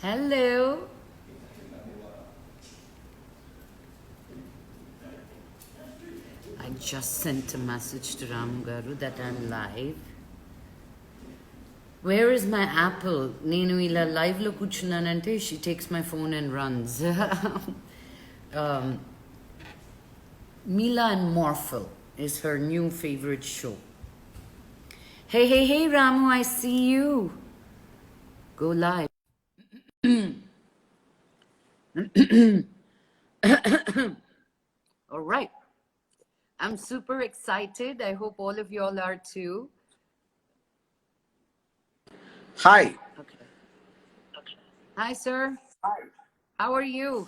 Hello. I just sent a message to Ramu Garu that I'm live. Where is my apple? Nenu ila live lo kuchunanante she takes my phone and runs. Mila and Morphle is her new favorite show. Hey, Ramu, I see you. Go live. All right. I'm super excited. I hope all of y'all are too. Hi. Okay. Hi, sir. How are you?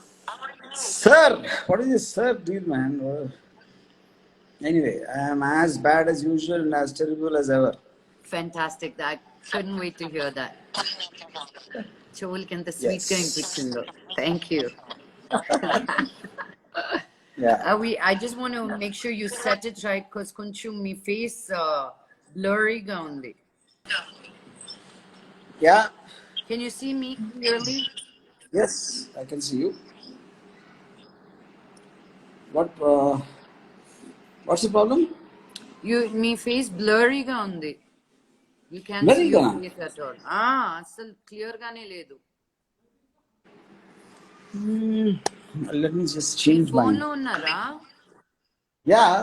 Sir, what is this sir deal, man? Anyway, I am as bad as usual and as terrible as ever. Fantastic. I couldn't wait to hear that. Chovalkanta sweet ga Yes. impichindo. Thank you. Yeah. I just want to make sure you set it right because konchum me face blurry ga undi. Yeah. Can you see me clearly? Yes, I can see you. What? What's the problem? Me face blurry ga undi. You can't see Very your good. face at all. Asal clear gaane ledu. Let me just Me change phone mine. lo unnara? Yeah.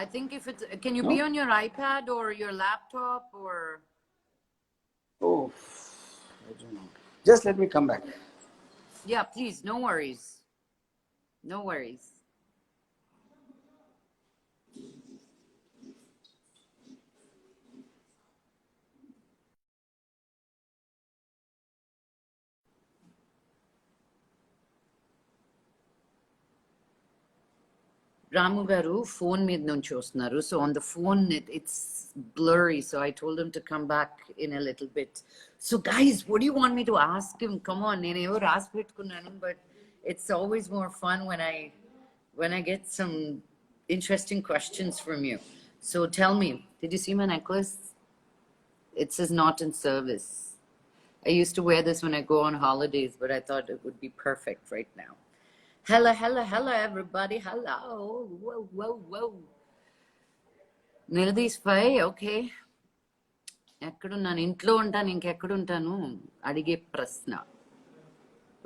I think if it's, can you be No. on your iPad or your laptop or? Oh, I don't know. Just let me come back. Yeah, please, no worries. No worries. Ramu garu phone మీద నుంచి వస్తున్నారు. So on the phone it's blurry. So I told him to come back in a little bit. So guys, what do you want me to ask him? Come on, నేనేవో రాసి పెట్టుకున్నాను, but it's always more fun when I get some interesting questions from you. So tell me, did you see my necklace? It says not in service. I used to wear this when I go on holidays, but I thought it would be perfect right now. Hello, everybody. Hello. Whoa. Nildi's fine, okay. ఎక్కడున్నాను ఇంట్లో ఉంటాను ఇంకెక్కడుంటాను అడిగే ప్రశ్న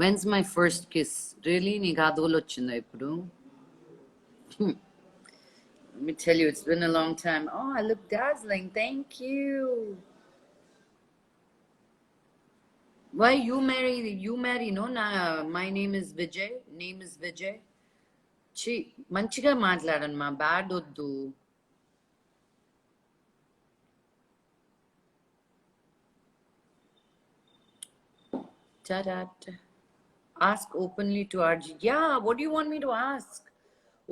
when's my first kiss really నీకు ఆ దోలు వచ్చిందా ఇప్పుడు let me tell you it's been a long time. Oh, I look dazzling, thank you. Why you marry no na my name is Vijay చి మంచిగా మాట్లాడండి మా బ్యాడ్ వద్దు ask openly to RG. Yeah, what do you want me to ask?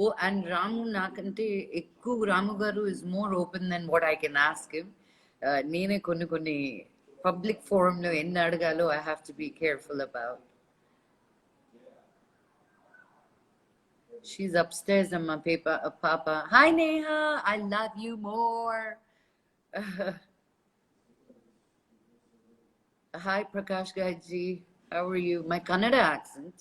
Oh, and Ramu nakante ekku Ramu garu is more open than what I can ask him. Nene కొన్ని public forum lo enna adagalo I have to be careful about. She's upstairs on my paper, Papa. Hi, Neha. I love you more. Hi, Prakash Gaji. How are you? My Kannada accent.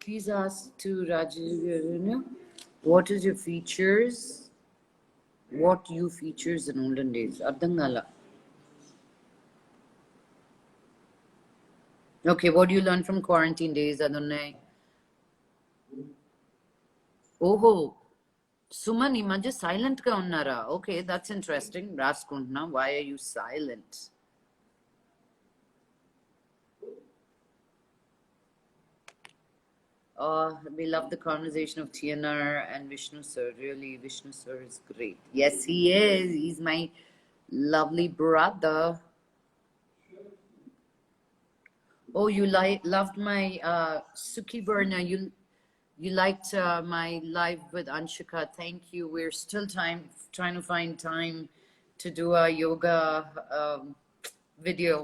Please ask to Rajiv, what is your features? What you features in olden days? Ardangala. Okay, what do you learn from quarantine days, Adonai? Oho. Suman, ఈ మధ్య silent గా ఉన్నారా? Okay, that's interesting. రాసుకుంటున్నా. Why are you silent? We love the conversation of TNR and Vishnu sir. Really, Vishnu sir is great. Yes, he is. He's my lovely brother. Oh, you loved my Suki Burna. You liked my live with Anshika. Thank you. We're still trying to find time to do a yoga video.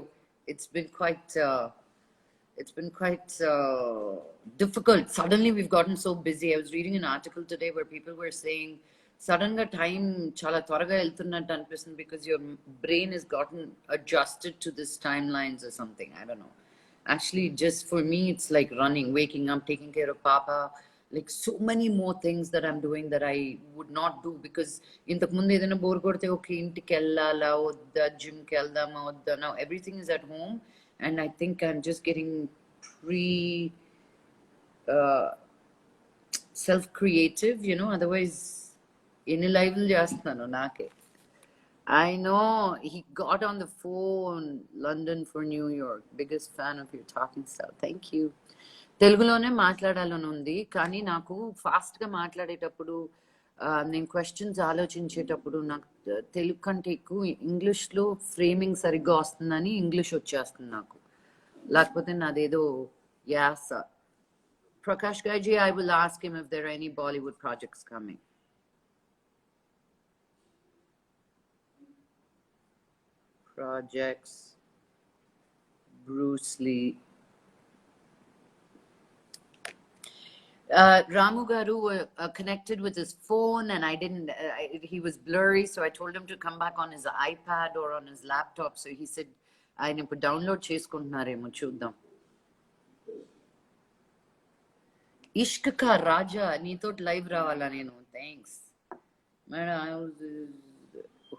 It's been quite difficult. Suddenly we've gotten so busy. I was reading an article today where people were saying sudden గా time చాలా త్వరగా వెళ్తున్నట్టు అనిపిస్తుంది because your brain has gotten adjusted to this timelines or something. I don't know. Actually, just for me, it's like running, waking up, taking care of Papa, like so many more things that I'm doing that I would not do because ఇంతకు ముందు ఏదైనా bore కొడితే okay ఇంటికి వెళ్ళాలా వద్దా జిమ్కి వెళ్దామా వద్దా now everything is at home and I think I'm just getting pre uh, self creative, you know, otherwise ఎన్ని లైవ్లు చేస్తున్నాను నాకే I know he got on the phone London for New York biggest fan of your talking style thank you తెలుగులోనే మాట్లాడాలని ఉంది కానీ నాకు ఫాస్ట్గా మాట్లాడేటప్పుడు నేను క్వశ్చన్స్ ఆలోచించేటప్పుడు నాకు తెలుగు కంటే ఎక్కువ ఇంగ్లీష్లో ఫ్రేమింగ్ సరిగ్గా వస్తుందని ఇంగ్లీష్ వచ్చేస్తుంది నాకు లేకపోతే నాదేదో యాస Prakash Gaiji, I will ask him if there are any Bollywood projects coming. Projects. Bruce Lee. Ramu Garu connected with his phone and I didn't, he was blurry, so I told him to come back on his iPad or on his laptop. So he said, I need to download చేసుకుంటున్నారేమో చూద్దాం ఇష్క్ కా రాజా నీతో live రావాలా నేను thanks madam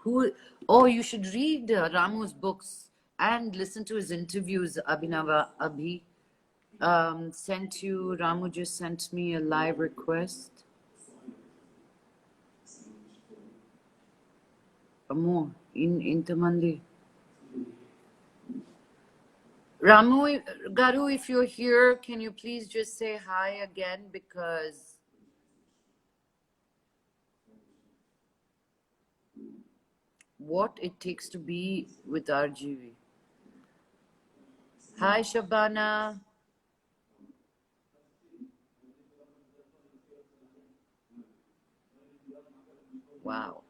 who oh you should read Ramu's books and listen to his interviews Abhinava Abhi sent you Ramu just sent me a live request ammo intamandi Ramu Garu, if you're here, can you please just say hi again because what it takes to be with RGV. Hi Shabana. Wow.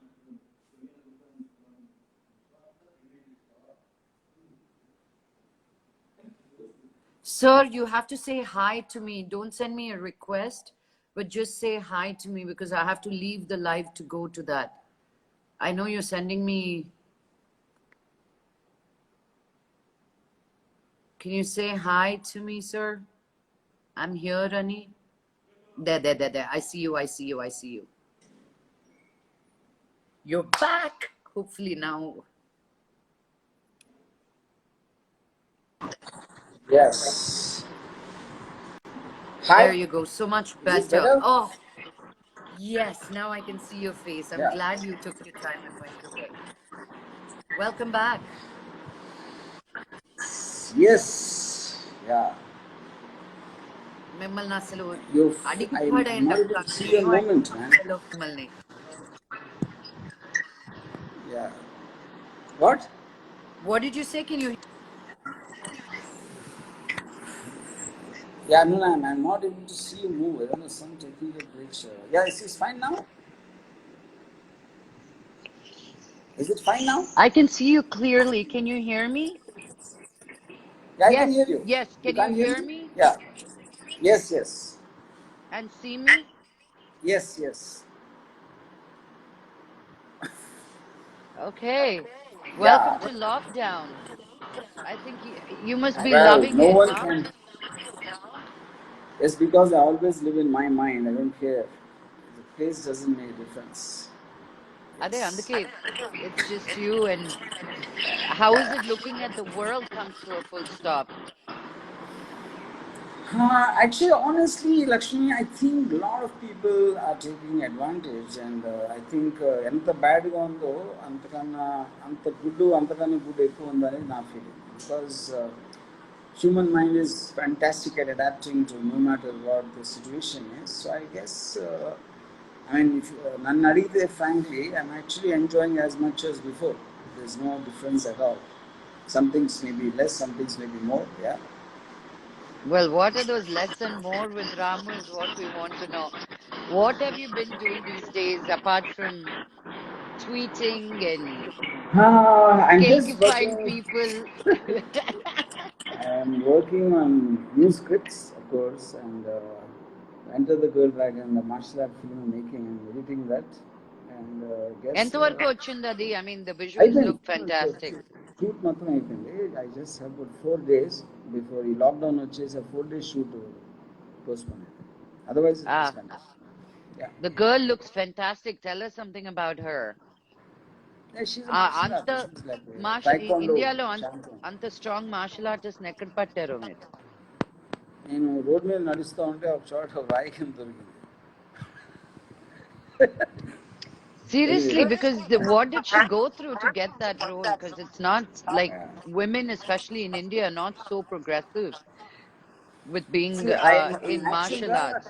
Sir, you have to say hi to me. Don't send me a request, but just say hi to me because I have to leave the live to go to that. I know you're sending me. Can you say hi to me, sir? I'm here, Rani. There. I see you. I see you. You're back. Hopefully now. Yes. Hi. There you go. So much Is it better. better? Oh, yes. Now I can see your face. I'm Yeah. glad you took your time and went to bed. Welcome back. Yes. Yeah. మిమ్మల్ని అసలు I'm అడిగిపడేయండి not able to see your moment, man. మిమ్మల్ని Yeah. What? What did you say? Can you Yeah, no, I'm not able to see you move. I don't know, some technical glitch. Yeah, it's fine now? Is it fine now? I can see you clearly. Can you hear me? Yeah, I Yes, can hear you. yes. You Can you can't hear hear me? me Yeah. Yes, yes. and see me? Yes, yes. Okay. Yeah. Welcome to lockdown. I think you must be Well, loving no it, one huh? can. It's because I always live in my mind. I don't care. The place doesn't make a difference. అదే It's, అందుకే it's just you and how is it looking at the world comes to a full stop? Actually, honestly, Lakshmi, I think a lot of people are taking advantage, and I think ఎంత బ్యాడ్గా ఉందో అంతకన్నా అంత good అంతకన్నా good ఎక్కువ ఉందని నా feeling because human mind is fantastic at adapting to no matter what the situation is. So I guess, I mean, if none adite, frankly, I'm actually enjoying as much as before. There's no difference at all. Some things may be less, some things may be more. Yeah. Well, what are those less and more with Ramu is what we want to know. What have you been doing these days apart from tweeting and I'm just cakifying working. people? I'm working on new scripts, of course, and Enter the Girl Dragon, the martial art film making and editing that. And guess ఎంతవరకు వచ్చింది అది? I mean, the visuals అయిపోయింది. look fantastic. Shoot మొత్తం అయిపోయింది. I just have 4 days before ఈ lockdown వచ్చేసి 4 days shoot postpone అయింది. Otherwise it was fantastic. The girl looks fantastic. Tell us something about her. She's martial అంత artist. She's like taekwondo ఇండియాలో champion. అంత strong martial artist ఎక్కడ పట్టారు మీరు? నేను రోడ్ మీద నడుస్తూ ఉంటే ఒక చోట రాయి కింద దొరికింది. Seriously, because what did she go through to get that role? Because it's not like women, especially in India, are not so progressive with being in martial arts.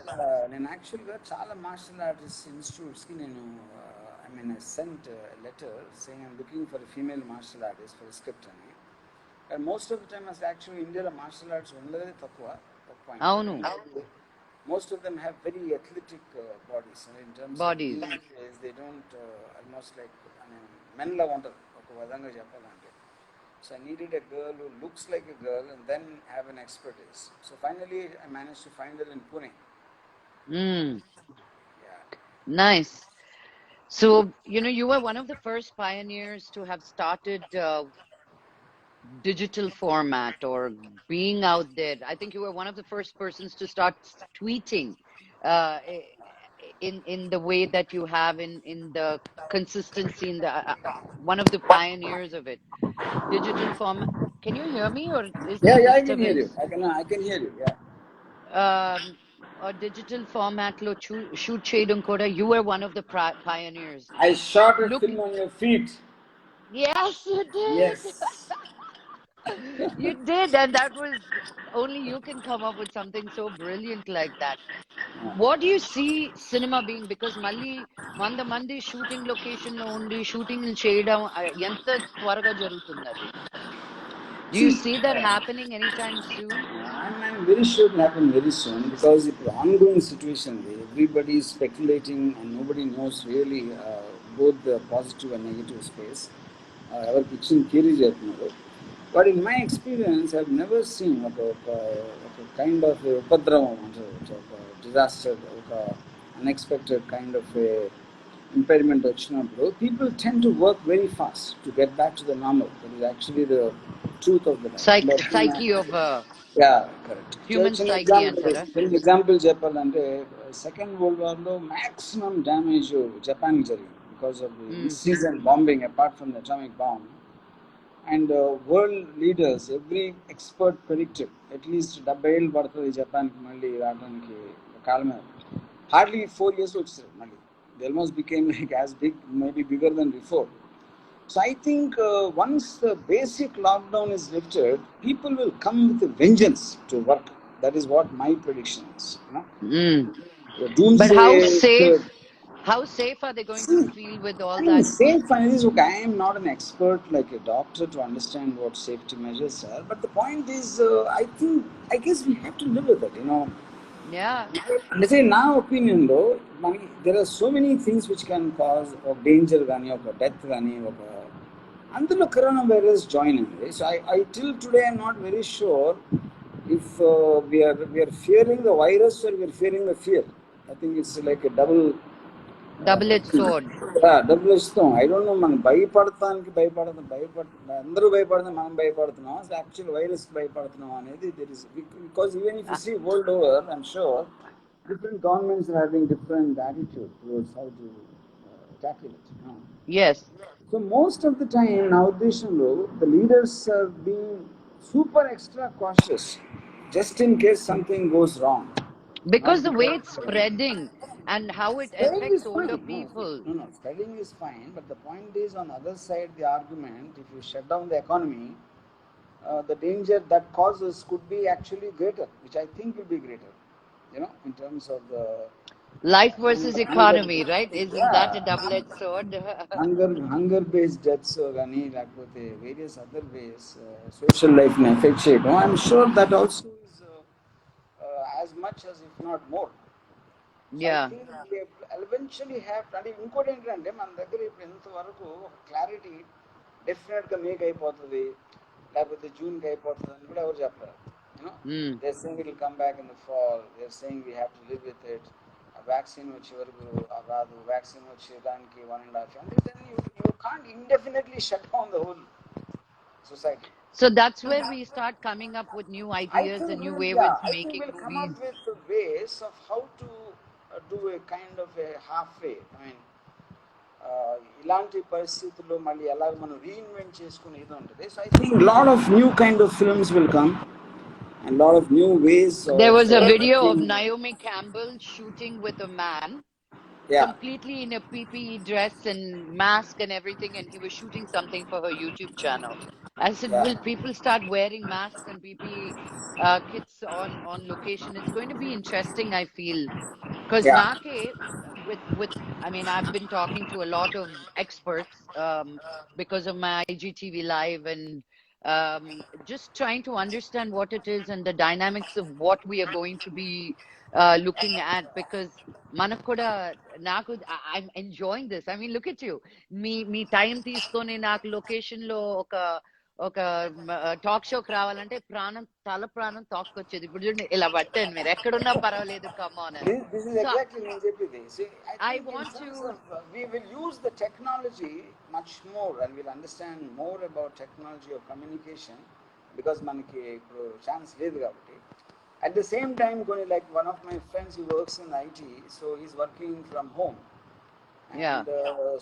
నేను యాక్చువల్గా చాలా మార్షల్ ఆర్టిస్ట్ ఇన్స్టిట్యూట్స్కి నేను I sent letter saying I'm looking for female martial artist for script అని. And most of the time అసలు యాక్చువల్గా ఇండియాలో martial arts ఉండేది తక్కువ. అవును. Most of them have very athletic bodies in terms Bodies. of phase, they don't almost like men la ఉంటారు ఒక విధంగా చెప్పాలంటే. So I needed a girl who looks like a girl and then have an expertise. So finally I managed to find her in Pune. Yeah. Nice. So, you were one of the first pioneers to have started digital format or being out there. I think you were one of the first persons to start tweeting uh, in the way that you have in the consistency in the one of the pioneers of it. Digital format. Can you hear me, or is there Yeah, I can hear you. disturbance? I can hear you. Yeah. Or digital format lo shoot cheyadam kuda you were one of the pioneers. I shot a Look, film on your feet. yes, you did. Yes. You did, and that was only you can come up with something so brilliant like that. What do you see cinema being? Because Malli Mandi shooting location lo undi shooting cheyadam enta twaraga jarugutunnadi. Do you see that happening anytime soon? I'm very sure it will happen very soon because it's an ongoing situation. Everybody is speculating and nobody knows really both the positive and negative space. Our kitchen theory చేస్తున్నారు. But in my experience, I've never seen ఒక kind of ఉపద్రవం అంటారు, ఒక disaster, ఒక unexpected kind of a impairment వచ్చినప్పుడు people tend to work very fast to get back to the normal. That is actually the truth of the matter. Psyche of Yeah, correct. human psyche antara. Example చెప్పాలంటే second world వార్లో maximum damage జపాన్కి జరిగింది because of the season bombing apart from the atomic bomb. And world leaders every expert predicted at least 70 ఏళ్ళు పడుతుంది జపాన్కి మళ్ళీ రావడానికి కాలం మీద. Hardly 4 years వచ్చేసారు మళ్ళీ. They almost became like as big, maybe bigger than before. So I think once the basic lockdown is lifted, people will come with a vengeance to work. That is what my prediction is. But how safe are they going to feel with all that? Safe, okay, I am not an expert like a doctor to understand what safety measures are. But the point is, I guess we have to live with it, Yeah. Let's say, now opinion though, there are so many things which can cause danger, death, అందులో corona virus join అయింది. So I till today I'm not very sure if we're fearing the virus or we're fearing the fear. I think it's like a double edged sword. Double ఇస్తాం. I don't know, మనం అందరూ భయపడుతున్నాం, మనం భయపడుతున్నాం, actual virus భయపడుతున్నాం అనేది there is. Because even if you see world over, I'm sure different governments are having different attitude towards how to tackle it. Yes. So most of the time now the leaders are being super extra cautious just in case something goes wrong. Because the way it's spreading and how it affects older people. No, spreading is fine, but the point is, on the other side, the argument, if you shut down the economy, the danger that causes could be actually greater, which I think will be greater, in terms of the life versus economy, right? Isn't that a double-edged sword? Hunger based deaths gaani lekapothe various other ways social life ni affect cheyadam. I'm sure that also is as much as if not more. Yeah. I think we eventually have to. Inkoti entante మన దగ్గర ఇప్పుడు ఎంత వరకు clarity definite గా make అయిపోతుంది లేకపోతే June కి అయిపోతుంది అని కూడా ఎవరు చెప్పారు. They're saying it will come back in the fall. They're saying we have to live with it. vaccine వచ్చే వరకు రాదు, vaccine వచ్చేదానికి 1.5 years, then you can't indefinitely shut down the whole society. So that's where we start coming up with new ideas and new ways of I think making we'll come movies. up with ways of how to do a kind of a halfway. I mean, ఇలాంటి పరిస్థితుల్లో మళ్ళీ ఎలా మనం reinvent చేసుకునే ఇది ఉంటుంది. So I think lot of new kind of films will come and lot of new ways There of was a video of Naomi Campbell shooting with a man, completely in a PPE dress and mask and everything, and he was shooting something for her YouTube channel. I said, will people start wearing masks and PPE kits on location? It's going to be interesting, I feel. Because Nake, with I mean, I've been talking to a lot of experts because of my IGTV live and just trying to understand what it is and the dynamics of what we are going to be looking at. Because Manakoda, Naku, I'm enjoying this. I mean, look at you. Me time తీసుకొని నాకు location లో ఒక talk షోకి రావాలంటే తల ప్రాణం తోక్కొచ్చేది. ఇప్పుడు చూడండి ఇలా పట్టాను, మీరు ఎక్కడున్నా పర్వాలేదు, come on. This is exactly నేను చెప్పేది. See, I want to we will use the technology much more and we'll understand more about technology of communication because మనకి ఇప్పుడు ఛాన్స్ లేదు కాబట్టి. At the same time, like one of my friends, he works in IT, so he's working from home. And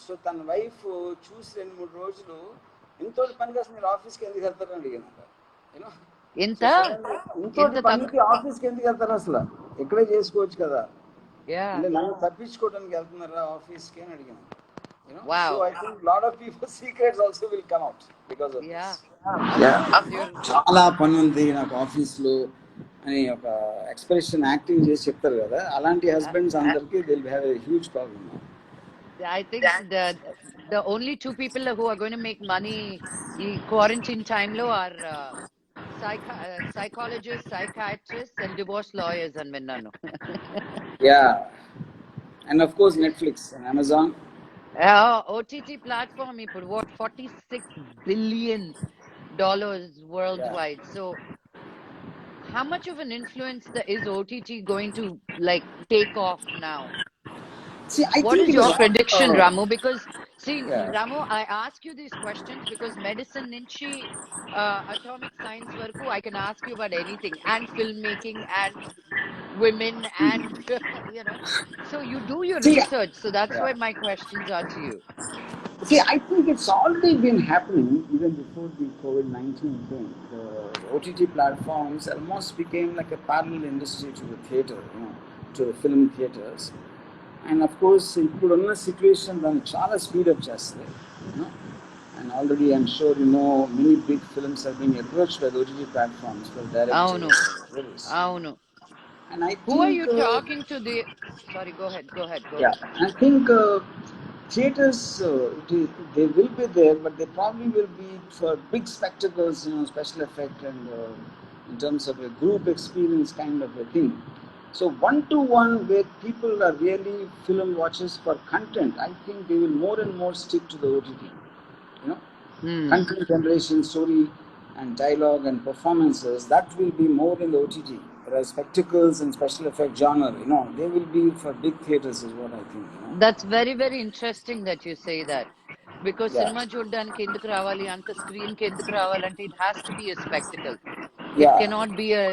so తన wife చూసి 2-3 రోజులు ఇంతో పని చేసి మీరు ఆఫీస్కి ఎందుకు వెళ్తారని అడిగినాక, ఇంతో పనికి ఆఫీస్కి ఎందుకు వెళ్తారు, అసలు ఇక్కడే చేసుకోవచ్చు కదా, అంటే నన్ను తప్పించుకోవడానికి వెళ్తున్నారా ఆఫీస్కి అని అడిగినాను. So I think a lot of people's secrets also will come out because of this. చాలా పని ఉంది నాకు ఆఫీస్లో అని ఒక ఎక్స్ప్రెషన్ యాక్టింగ్ చేసి చెప్తారు కదా, అలాంటి హస్బెండ్స్ అందరికి they will have a huge problem. I think the only two people who are going to make money in quarantine time lo are psychologists, psychiatrists, and divorce lawyers and vinnanu. And of course Netflix and Amazon. OTT platform ఇప్పుడు what $46 billion worldwide. So how much of an influence is OTT going to like take off now? See, what is your prediction, Ramu? Because see, Ramu, I ask you these questions because medicine nunchi atomic science varaku I can ask you about anything, and filmmaking and women and so you do your research, so that's why my questions are to you. See, I think it's already been happening even before the COVID-19 thing. The OTT platforms almost became like a parallel industry to the theatre, to the film theatres. And of course, ipuduన్న situation దాన్ని చాలా speedup చేస్తుంది. And already I'm sure many big films are being approached by the OTT platforms for direct release. And I think, who are you talking to? Sorry, go ahead. I think theatres, they will be there, but they probably will be for big spectacles, special effect and in terms of a group experience kind of a thing. So 1-to-1 where people are really film watchers for content, I think they will more and more stick to the OTT. Content generation, story and dialogue and performances, that will be more in the OTT. Whereas spectacles and special effect genre, they will be for big theatres is what I think. That's very, very interesting that you say that. Because cinema చూడడానికి ఎందుకు రావాలి, అంత screen కి ఎందుకు రావాలంటే it has to be a spectacle. It cannot be a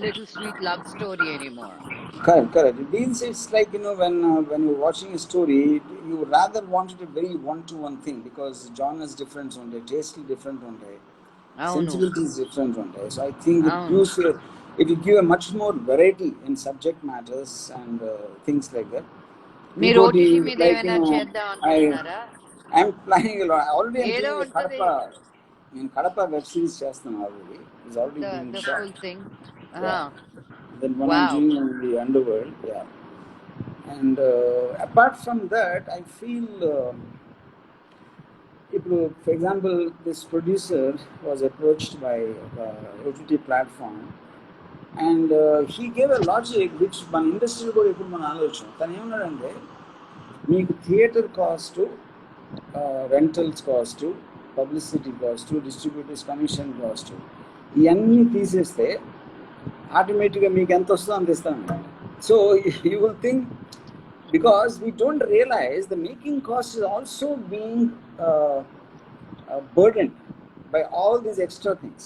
little sweet love story anymore. Correct. It means it's like, when you're watching a story, you rather wanted a very one-to-one thing because genres different on day, taste different on day, sensibilities different on day. So I think it will give a much more variety in subject matters and things like that. మీరు OTT మీద ఏమైనా చేద్దాం అనుకుంటున్నారా? I'm planning a lot. Already I'm doing నేను Kadapa web series చేస్తాను already. It's already being shot. The full thing. Then one I'm doing in the underworld. And apart from that, I feel for example, this producer was approached by OTT platform and he gave a logic which మన industry కూడా ఇప్పుడు మనం ఆలోచన. తను ఏమన్నాడంటే, మీకు theatre cost, rentals cost, publicity cost, distributors commission cost, ఇవన్నీ తీసేస్తే ఆటోమేటిక్గా మీకు ఎంత వస్తుందో అంత ఇస్తాను. So you will think because we don't realize the making cost is also being burdened by all these extra things.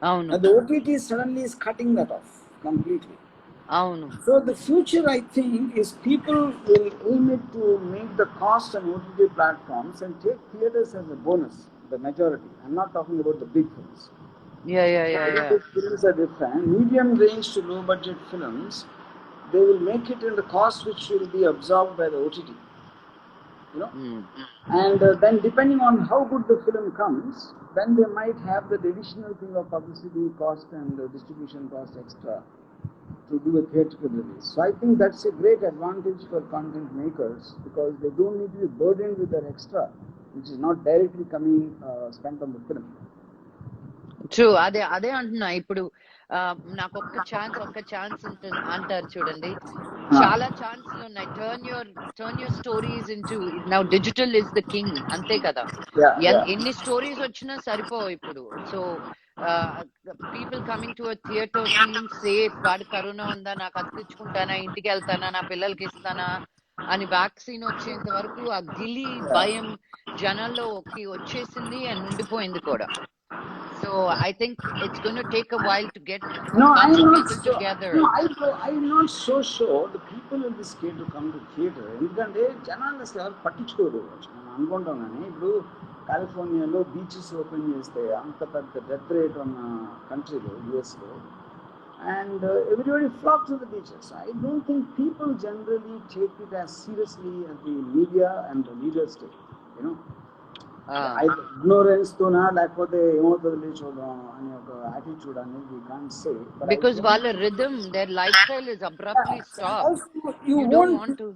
Avunu. And the OTT suddenly is cutting that off completely. Avunu. So the future, I think, is people will aim it to make the cost on OTT platforms and take theaters as a bonus, the majority. I'm not talking about the big films. Yeah. Big films are different. Medium range to low budget films, they will make it in the cost which will be absorbed by the OTT. You know, and then depending on how good the film comes, then they might have the additional thing of publicity cost and distribution cost extra to do a theatrical release. So I think that's a great advantage for content makers because they don't need to be burdened with their extra, which is not directly coming spent on the film. True అదే అంటున్నా ఇప్పుడు నాకు ఒక్క chance ఉంటుంది అంటారు చూడండి చాలా ఛాన్స్లు ఉన్నాయి turn your stories into now digital is the king అంతే కదా ఎన్ని స్టోరీస్ వచ్చినా సరిపోవు ఇప్పుడు so people coming to a theatre feeling safe వాడు కరోనా ఉందా నాకు అతికించుకుంటానా ఇంటికి వెళ్తానా నా పిల్లలకి ఇస్తానా అని వ్యాక్సిన్ వచ్చేంత వరకు ఆ గిలి భయం జనాల్లో వచ్చేసింది అండ్ ఉండిపోయింది కూడా. So I think it's going to take a while to get bunch of people together. No, I'm not so sure the people will be scared to come to theater. ఎందుకంటే జనాలు అసలు ఎవరు పట్టించుకోరు. మనం అనుకుంటాం కానీ ఇప్పుడు కాలిఫోర్నియాలో బీచెస్ ఓపెన్ చేస్తే అంత పెద్ద డెత్ రేట్ ఉన్న కంట్రీలో యుఎస్లో and everybody flock to the beaches. I don't think people generally take it as seriously as the media and the leaders take. You know. Ignorance తోనా లేకపోతే ఏమవుతుంది చూడడం అనే ఒక యాటిట్యూడ్ అనేది we can't say. Because వాళ్ళ rhythm, their lifestyle is abruptly stopped. You don't want to.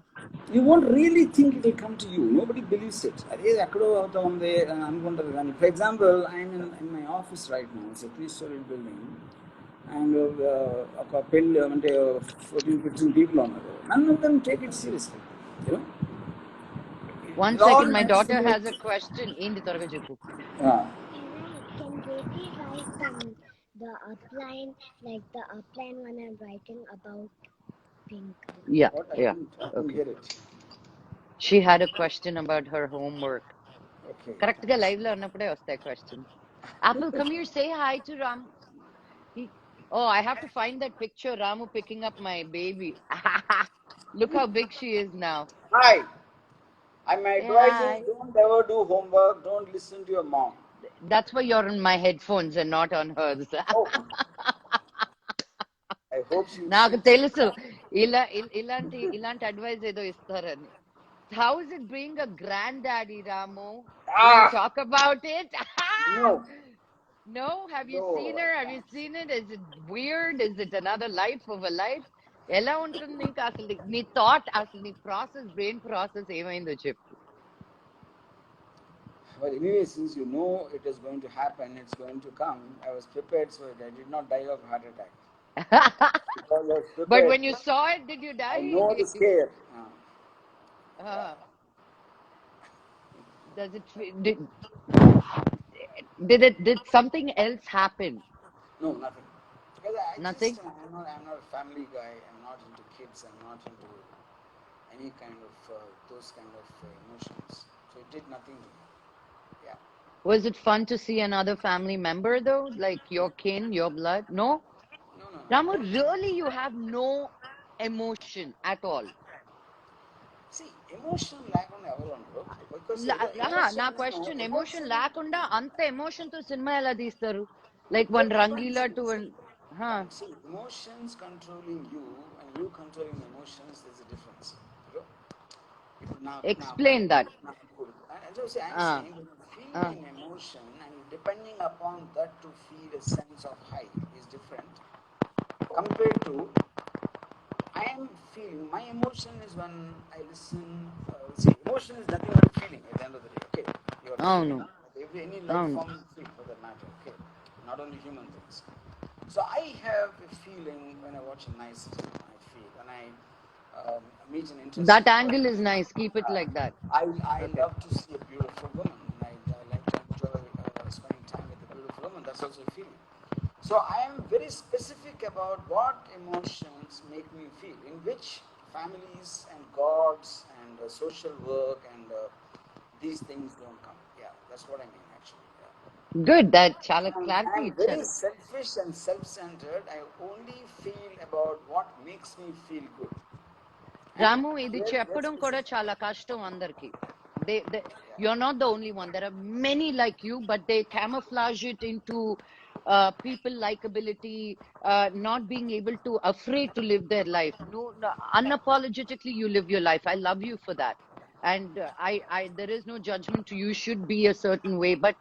You won't really think it will come to you. Nobody believes it. అదే ఎక్కడో అవుతా ఉంది అని అనుకుంటారు కానీ for example I'm in my office right now. It's a 3-story building. And ఒక పెళ్ళి అంటే 14-15 people ఉన్నారు. None of them take it seriously. You know. One second, my daughter has a question. Indi త్వరగా చెప్పు. Can JP write the outline, like the outline when I'm writing about pink? Yeah. Okay. She had a question about her homework. Okay. Correct ga live lo ఉన్నప్పుడే వస్తాయి questions. Apple, come here, say hi to Ram. I have to find that picture, Ramu picking up my baby. Look how big she is now. Hi. My advice is don't ever do homework, don't listen to your mom. That's why you're on my headphones and not on hers. I hope she నాకు తెలుసు ఇలాంటి advice ఏదో ఇస్తారని. How is it being a granddaddy, Ramu? Will you talk about it? No? Have you seen her? Have you seen it? Is it weird? Is it another life of a life? ఎలా ఉంటుంది నీకు అసలు నీ thought అసలు నీ brain process ఏమైందో చెప్పు. Well, anyway, since you know it is going to happen, it's going to come, I was prepared so that I did not die of heart attack. But when you saw it, did you die? I know the scare. Did something else happen? No, nothing. Because Nothing? I'm not a family guy. I'm not into kids. I'm not into any kind of those kind of emotions. So it did nothing to me. Yeah. Was it fun to see another family member though, like your kin, your blood? No. Ramu, really, you have no emotion at all. See, emotion లేకుండా ఎవరు ఉండరు. నా question emotion లేకుండా అంత emotion తో cinema ఎలా తీస్తారు? Like one Rangila to one. See, emotions controlling you and you controlling emotions, there's a difference. Explain that. I'm saying feeling emotion and depending upon that to feel a sense of high is different compared to I am feeling. My emotion is when I listen. See, emotion is nothing but feeling at the end of the day. Okay, you are feeling. Any life form you feel for that matter. Okay, not only human things. So I have a feeling when I watch a nice film. I feel when I meet an interesting. That angle is nice. Keep it like that. I love to see a beautiful woman. I like to enjoy spending time with a beautiful woman. That's also a feeling. So I am very specific about what emotions make me feel, in which families and gods and social work and these things don't come. Yeah, that's what I mean actually. Yeah. Good. That chala I'm clarity very icharu. selfish and self-centered. I only feel about what makes me feel good. And Ramu, ఇది there's చెప్పడం this, కూడా చాలా కష్టం అందరికి. They, yeah. you're not the only one. There are many like you, but they camouflage it into people likability, not being able to, afraid to live their life. No, no, unapologetically, you live your life. I love you for that. And there is no judgment to you should be a certain way, but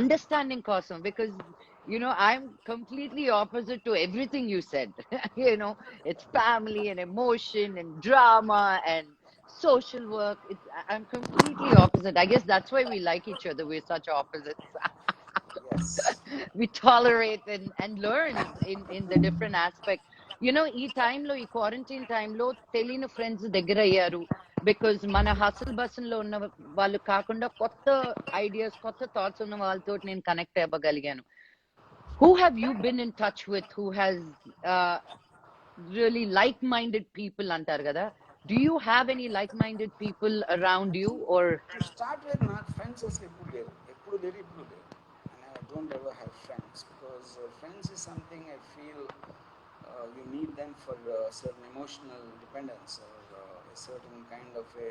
understanding Kosam, because I'm completely opposite to everything you said. It's family and emotion and drama and social work. I'm completely opposite. I guess that's why we like each other. We're such opposites. Yes. We tolerate and learn in the different aspect. ఈ టైంలో ఈ quarantine టైంలో తెలియని friends దగ్గర అయ్యారు, because మన hassle బసన్ లో ఉన్న వాళ్ళు కాకుండా కొత్త ఐడియాస్ కొత్త థాట్స్ ఉన్న వాళ్ళతో నేను connect అవ్వగలిగాను. Who have you been in touch with who has uh, really like-minded people అంటారు కదా? Do you have any like-minded people around you, or To start with, not friends as ఎప్పుడు లేరు ఇప్పుడు లేరు. And I don't ever have friends because friends is something I feel you need them for certain emotional dependence or a certain kind of a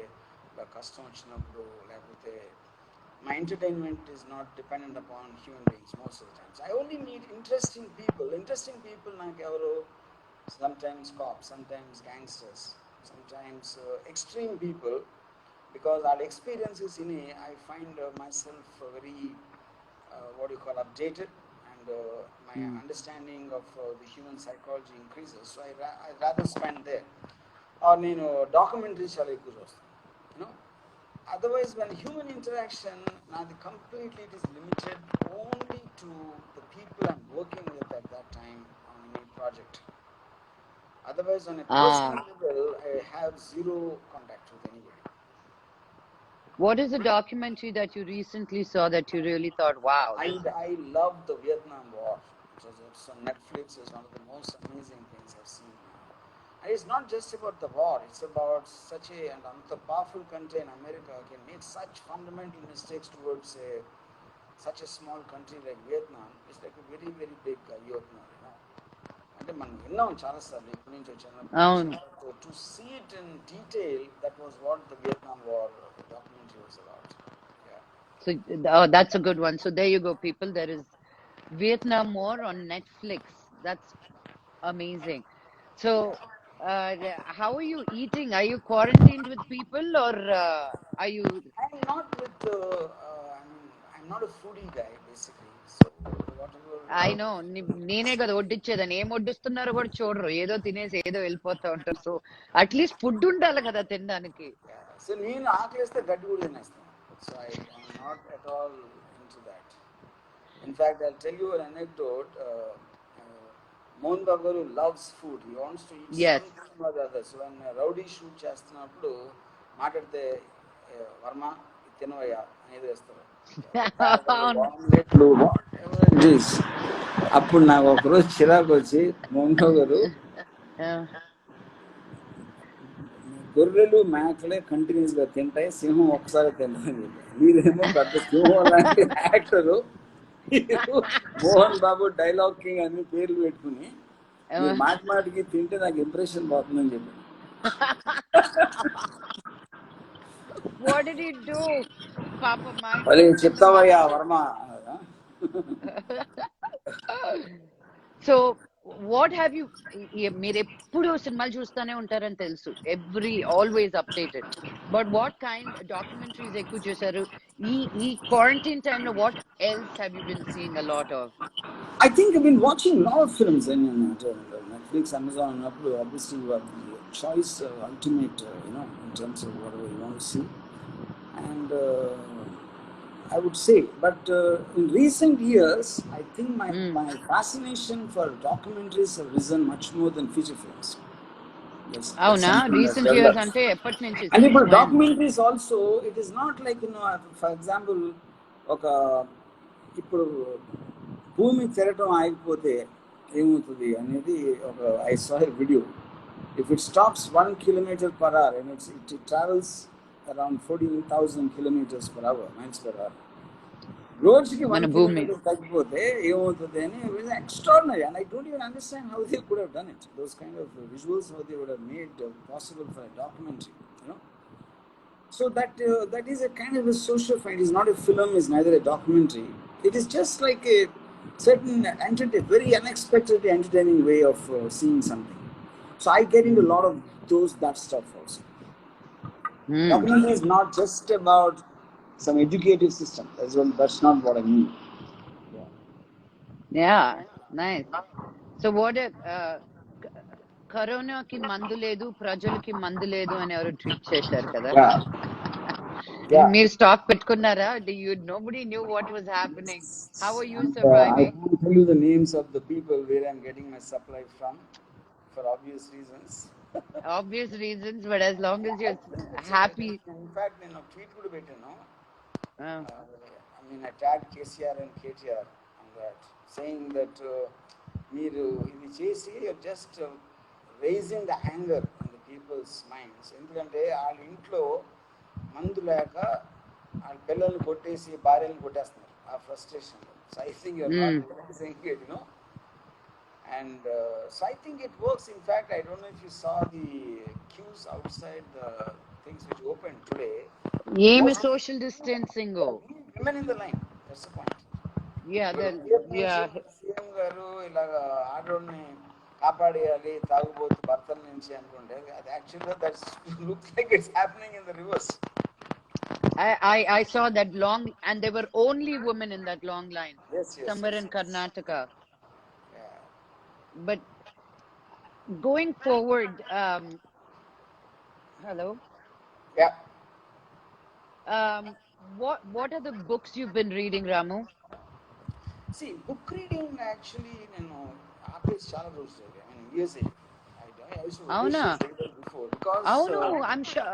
కష్టం వచ్చినప్పుడు లేకపోతే my entertainment is not dependent upon human beings most of the times. I only need interesting people. Interesting people నాకు ఎవరు, sometimes cops, sometimes gangsters, sometimes extreme people, because our experiences in a, I find myself very what do you call updated, and my understanding of the human psychology increases, so I'd rather spend there. Or documentaries చాలా ఎక్కువ చూస్తాను. Otherwise, when human interaction, now completely it is limited only to the people I'm working with at that time on any project. Otherwise, on a personal level, I have zero contact with anybody. what is the documentary that you recently saw that you really thought, wow, I love the Vietnam War. It's on Netflix. It's one of the most amazing things I've seen. And it's not just about the war. It's about such a powerful country in America can make such fundamental mistakes towards such a small country like Vietnam. It's like a very, very big eye-opener. అంటే మనం విన్నాం చాలాసార్లు ఇప్పటి నుంచి వచ్చిన to see it in detail, that was what the Vietnam war documentary was about. so that's a good one. So there you go, people. There is Vietnam War on Netflix. That's amazing. So how are you eating? Are you quarantined with people, or are you I'm not with I'm not a foodie guy basically, so whatever I know నేనే కదా వడ్డిచ్చేదని, ఏం వడ్డిస్తున్నారో కూడా చూడరు, ఏదో తినేసి ఏదో వెళ్ళిపోతా ఉంటారు. సో అట్లీస్ట్ ఫుడ్ ఉండాలి కదా తినడానికి. సో నేను ఆకలిస్తే గడ్డి కూడా తినేస్తాను. So I'm not at all into that. In fact, I'll tell you an anecdote. Mohan Bagaru loves food. He wants to eat something or the other. So when Rowdy shoot చేస్తున్నప్పుడు మాట్లాడితే వర్మ తినవయ్యా అనేది వేస్తారు. ఆమ్లెట్లు అప్పుడు నాకు ఒకరోజు చిరాకు వచ్చి మోహన్ గారు, గొర్రెలు మేకలే కంటిన్యూస్ గా తింటాయి, సింహం ఒక్కసారి తింటాయి. మీరేమో పెద్ద సింహం లాంటి actor, Mohan Babu dialogue king అని పేర్లు పెట్టుకుని మీరు మాటి మాటికి తింటే నాకు ఇంప్రెషన్ పోతుందని చెప్పి. What did he do? Papa, చెప్తావయ్యా Varma. So what have you, మీరు ఎప్పుడు సినిమాలు చూస్తూనే ఉంటారని తెలుసు, always updated, but what kind documentaries ఎక్కువ చూసారు ఈ క్వారంటైన్ టైంలో? What else have you been seeing a lot of? I think I've been watching a lot of films in Netflix, Amazon, and Apple. Obviously, you have the choice, ultimate, in terms of whatever you want to see. And I would say, but in recent years, I think my fascination for documentaries have risen much more than feature films. అవునా? Recent years అంటే ఎప్పటి నుంచి? And ఇప్పుడు documentaries also, it is not like, for example, ఒక ఇప్పుడు భూమి తిరగటం ఆగిపోతే ఏమవుతుంది అనేది ఒక I saw a video. if it stops 1 kilometer per hour and it travels around 14,000 kilometers per hour, miles per hour. రోజుకి 1 మన భూమి kilometer తగ్గిపోతే ఏమవుతుంది అని extraordinary, and I don't even understand how they could have done it. Those kind of visuals, how they would have made possible for a documentary, you know. So that is a kind of a social find. It's not a film, it's neither a documentary. It is just like a certain very unexpectedly entertaining way of seeing something. So I get into a lot of that stuff also. Documentary is not just about some educative system. That's not what I mean. Yeah, nice. So what if కరోనాకి మందు లేదు ప్రజలకి మందు లేదు అని ఎవరు tweet చేశారు కదా మీరు స్టాక్ పెట్టుకున్నారా? Nobody knew what was happening. How are you surviving? I can't tell you the names of the people where I'm getting my supply from, for obvious reasons. Obvious reasons, but as long as you're happy. In fact, నేను tweet కూడా పెట్టాను. I mean, I tagged KCR and KTR on that, saying that మీరు ఇది చేసి just raising the anger in the people's minds. ఎందుకంటే వాళ్ళ ఇంట్లో మందు లేక వాళ్ళ పిల్లల్ని కొట్టేసి భార్యలను కొట్టేస్తున్నారు ఆ frustration. So I think you're not saying it, you know. And so I think it works. In fact, I don't know if you saw the queues outside the things which opened today. ఏమి social distancing? Women in the line. That's the point. Yeah, CM గారు ఇలాగ ఆడోళ్ళని కాపాడేయాలి తాగుబోతు భర్తల నుంచి అనుకుంటే అది యాక్చువల్గా that's looks like it's happening in the reverse. I saw that long, and there were only women in that long line. Yes, somewhere in yes. Karnataka. Yeah. But going forward, hello. Yeah. What are the books you've been reading, Ramu? See, book reading actually, ఆపేసి చాలా రోజులు. I mean, years ago. I used to read before because. Oh no, I'm sure.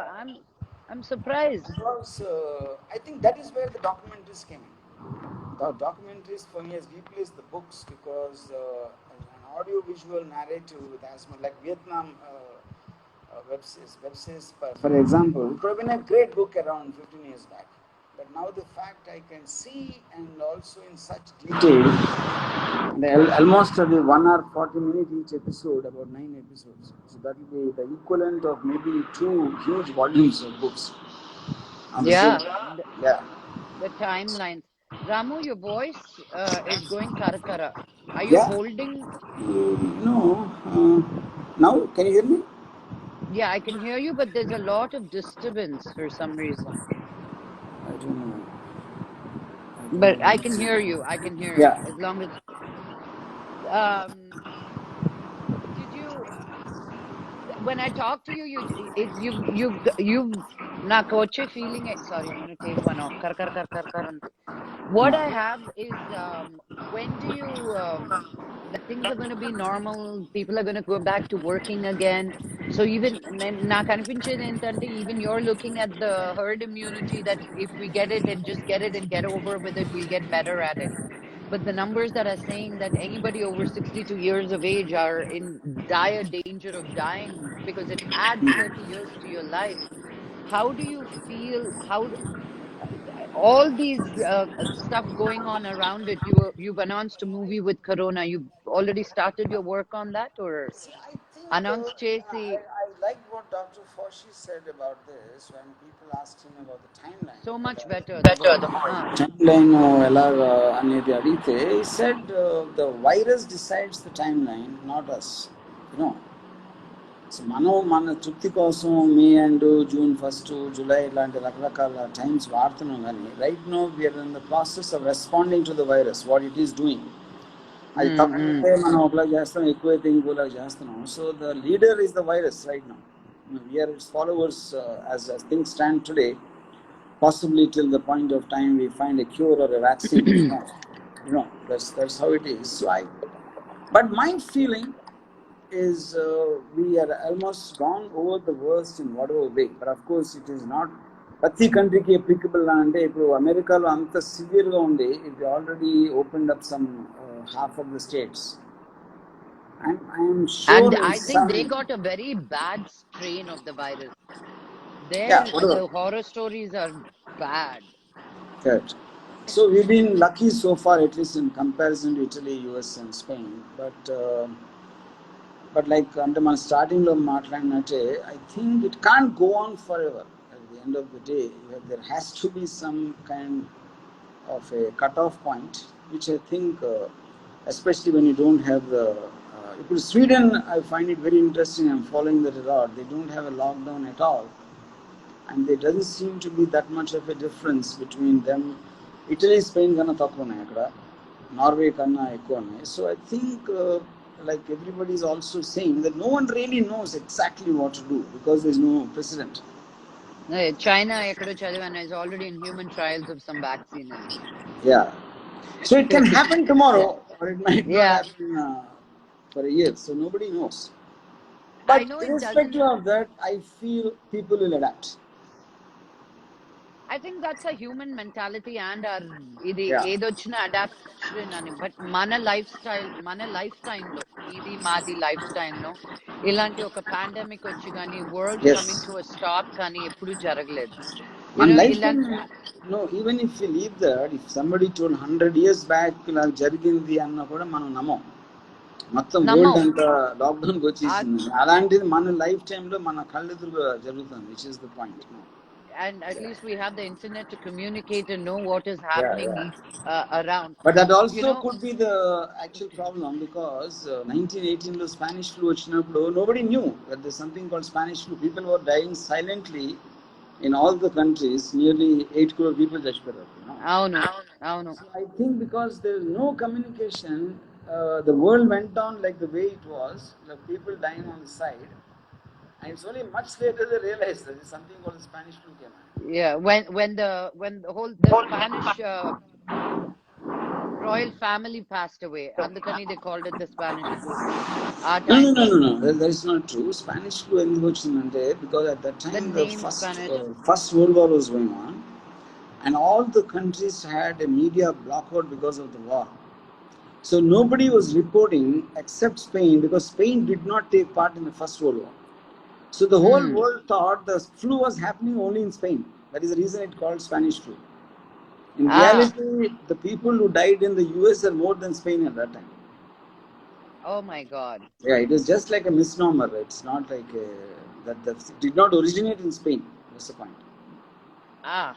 I'm surprised. Because I think that is where the documentaries came in. The documentaries for me has replaced the books because an audio-visual narrative with as much like Vietnam web series, for example, it could have been a great book around 15 years back. But now the fact I can see and also in such detail, almost the 1 hour 40 minute each episode, about 9 episodes. So that will be the equivalent of maybe 2 huge volumes of books. The timelines. Ramu, your voice is going karakara. Are you holding? No. Now, can you hear me? Yeah, I can hear you, but there's a lot of disturbance for some reason. I don't know. But I can hear you. As long as did you when I talk to you you've నాకు వచ్చే feeling. Sorry, I'm going to take one off. Kar. What I have is when do you that things are going to be normal, people are going to go back to working again. So even నాకు అనిపించేది ఏంటంటే even you're looking at the herd immunity, that if we get it and just get it and get over with it, we'll get better at it. But the numbers that are saying that anybody over 62 years of age are in dire danger of dying because it adds 30 years to your life. How do you feel? All these stuff going on around it, you've announced a movie with corona. You've already started your work on that, or announced chesi? I like what Dr. Fauci said about this when people asked him about the timeline. So much better. Timeline అనేది అడిగితే he said the virus decides the timeline, not us. You know. So మనం మన తృప్తి కోసం మే and June 1 July ఇలాంటి రకరకాల times వాడుతున్నాం, కానీ right now we're in the process of responding to the virus, what it is doing. అది తక్కువైతే మనం ఒకలా చేస్తాం, ఎక్కువైతే ఇంకోలా చేస్తున్నాం. So the leader is the virus right now. We're its followers as things stand today, possibly till the point of time we find a cure or a vaccine. That's how it is. But my feeling is we are almost gone over the worst in whatever way. But of course it is not ప్రతి కంట్రీకి applicable అంటే ఇప్పుడు అమెరికాలో అంత సివియర్గా ఉంది. It already opened up some half of the states. I'm And sure in I think they some, got a very bad strain of the virus. yeah, Their whatever. the horror stories are bad. Correct. So we've been lucky so far, at least in comparison to Italy, US, and Spain. But like అంటే మన స్టార్టింగ్లో మాట్లాడినట్టే I think it can't go on forever. At the end of the day, there has to be some kind of a cutoff point, which I think, especially when you don't have the. Because Sweden, I find it very interesting. I'm following that a lot. They don't have a lockdown at all, and there doesn't seem to be that much of a difference between them. Italy, Spain కన్నా తక్కువ ఉన్నాయి అక్కడ, Norway కన్నా ఎక్కువ ఉన్నాయి. So I think, like everybody is also saying that no one really knows exactly what to do because there's no precedent. China, ఎక్కడో చదివాను, is already in human trials of some vaccine అని. Yeah. So it can happen tomorrow, Yeah. or it might not Yeah. happen for a year. So nobody knows. I But know it irrespective doesn't. of that, I feel people will adapt. I think that's a human mentality and our ఇది Yeah. ఏదొచ్చిన adoption అని. But మన life time లో, నీది మాది life time లో ఇలాంటి ఒక pandemic వచ్చి కానీ world Yes. Coming to a stop కానీ ఎప్పుడు జరగలేదు. మన యూనో లైఫ్ టైం, ఇలాంటి no, even if you leave that, if somebody told 100 years back ఇలా జరిగింది అన్న కూడా మనం నమ్మం. మొత్తం వరల్డ్ నమ్మం. అంతా లాక్డౌన్కి వచ్చేసింది. అలాంటిది మన లైఫ్ టైంలో మన కళ్ళెదురుగా జరుగుతుంది, which is the point. And at least we have the internet to communicate and know what is Yeah, happening yeah. around. But that You also know, could be the actual problem because 1918 లో Spanish flu వచ్చినప్పుడు nobody knew that there's something called Spanish flu. People were dying silently in all the countries. Nearly 8 crore people చచ్చిపోయారు. అవును, అవును. So I think because there is no communication, the world went on like the way it was, like people dying on the side, and it's only much later they realized that there's something called the Spanish flu came out. Yeah, when the Spanish royal family passed away, అందుకని they called it the Spanish flu. Our No, no, time no, lo no, no. That is not true. Spanish flu ఎందుకు వచ్చిందంటే because at that the time the name Spanish. first World War was going on, and all the countries had a media blackout because of the war. So nobody was reporting except Spain because Spain did not take part in the First World War. So the whole world thought the flu was happening only in Spain. That is the reason it called Spanish flu. In reality, the people who died in the US are more than Spain at that time. Oh my God. Yeah, it is just like a misnomer. It's not like that it did not originate in Spain. That's the point. Ah.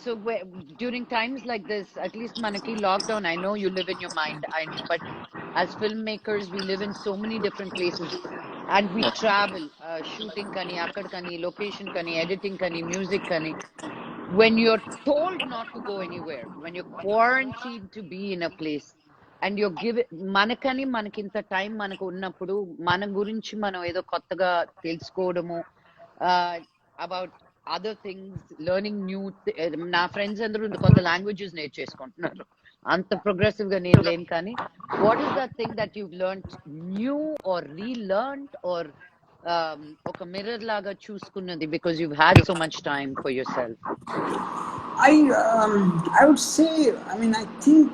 So during times like this, at least manaki lockdown, I know you live in your mind, but as filmmakers, we live in so many different places and we travel, shooting kani, akkad kani, location kani, editing kani, music kani. When you're told not to go anywhere, when you're quarantined to be in a place, and you're given మనకని మనకింత time మనకు ఉన్నప్పుడు మన గురించి మనం ఏదో కొత్తగా తెలుసుకోవడము, about other things, learning new. నా ఫ్రెండ్స్ అందరూ కొత్త లాంగ్వేజెస్ నేర్చేసుకుంటున్నారు. అంత ప్రోగ్రెసివ్ గా నేను లేను కానీ what is that thing that you learned new or relearned or ఒక మిర్రర్ లాగా చూసుకున్నది because you had so much time for yourself? I would say, I mean, I think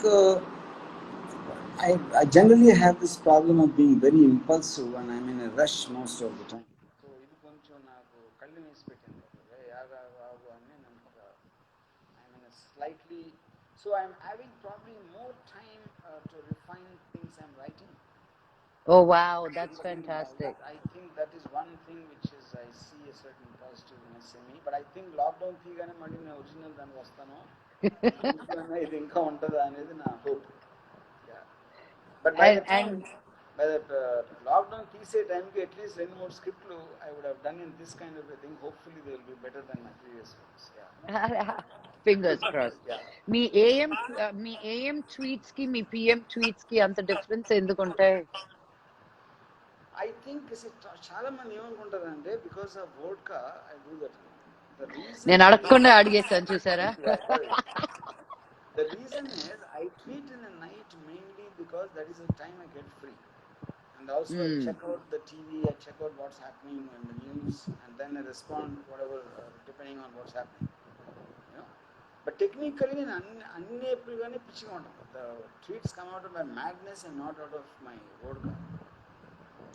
I generally have this problem of being very impulsive and I'm in a rush most of the time. So ఇది కొంచెం నాకు కళ్ళు వేసి పెట్టింది. ఆగు, ఆగు, ఆగు అని నేను I'm in a slightly, so I'm having probably more time to refine things I'm writing. Oh, wow, that's That fantastic. I think that is one thing which is I see a certain positiveness in me. But I think lockdown తీగానే మళ్ళీ నేను original దానికి వస్తాను. ఇది ఇంకా ఉంటుందా అనేది నా hope. Yeah. But by the time, And by the lockdown తీసే టైంకి at least 2-3 స్క్రిప్ట్లు I would have done in this kind of a thing. Hopefully they will be better than my previous films. Yeah. fingers crossed. Yeah. Me AM tweets కి మీ PM tweets కి అంత difference ఎందుకుంటాయి? I think చాలా మంది ఏమనుకుంటారంటే because of vodka I do that. The reason నేను is, అడగకుండా అడిగేసాను చూసారా? the reason is I tweet in the night mainly because that is the time I get free. And also I check out the TV, I check out what's happening in the news, and then I respond whatever depending on what's happening. You know? But technically నేను అన్ని ఎప్పుడుగానే పిచ్చిగా ఉంటాను. The tweets come out of my madness and not out of my vodka.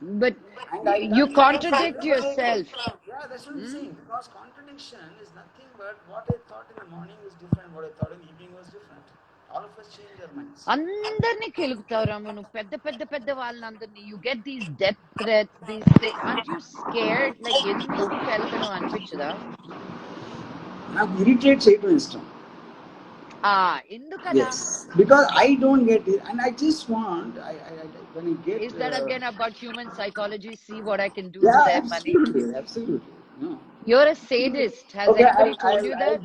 But And I you done because contradict yourself. yeah, that's what I'm saying. Because contradiction is nothing but what I thought in the morning is different, what I thought in the evening was different. All of us change our minds. అందరినీ కెలుగుతావు రాము నువ్వు పెద్ద పెద్ద పెద్ద వాళ్ళందరినీ you get these death threats these aren't you scared like ఎందుకు కెలకడం అనిపించదా నాకు irritate చేయడం ఇష్టం. ఎందుకలా Yes, because I don't get it, and I just want. When I get. Is that again about human psychology? See what I can do to Yeah, them, money. absolutely. No. You're a sadist. Has Okay, anybody told you that?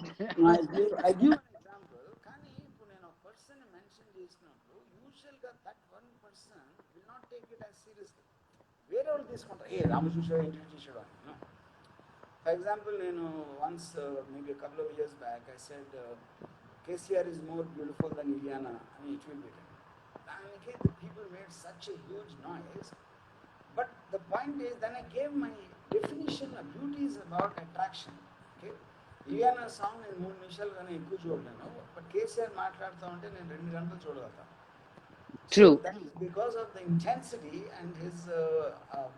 I give an example. కానీ ఇప్పుడు నేను ఒక person mention చేసినప్పుడు యూజువల్గా that one person will not take it as seriously. వేరే వాళ్ళు తీసుకుంటారు, ఏ రాము చూసాడు ఇంటర్వ్యూ చేసాడు అని. ఫర్ ఎగ్జాంపుల్ నేను once maybe couple of years back I said KCR is more beautiful than Ileana అని ట్వీట్ పెట్టాను. దానికి the people made such a huge noise. But the point is, then I gave my definition of beauty is about attraction. Okay? Iliana song in 3 నిమిషాలు కానీ ఎక్కువ చూడలేను, but KCR మాట్లాడుతూ ఉంటే నేను 2 గంటలు చూడగలుగుతాను. True. So that is because of the intensity and his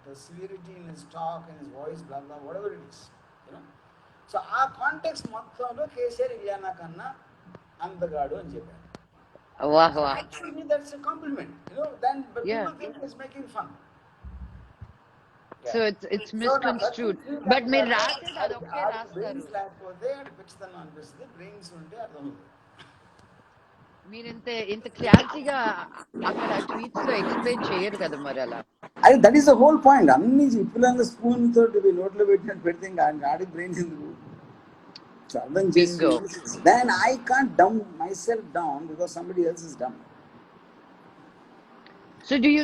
the severity in his talk and his voice, blah blah, whatever it is, you know. So ఆ context మొత్తంలో కేసీఆర్ ఇలియానా కన్నా అందగాడు అని చెప్పారు. Wow. Actually, that's a compliment, you know. Then but people think he's making fun. So it's misconstrued. But మీరు రాసేది అదొక్కే రాస్తారు. మీరు ఇంత క్లారిటీగా అక్కడ ట్వీట్స్ లో ఎక్స్ప్లెయిన్ చేయరు కదా మరి అలా. అది that is the whole point. అన్ని ఇప్పులంగా స్పూన్ తోటి నోట్లో పెట్టినట్టు పెడితే ఆడి బ్రెయిన్ ఎందుకు అర్థం చేసుకో. Then I can't dumb myself down because somebody else is dumb. So do you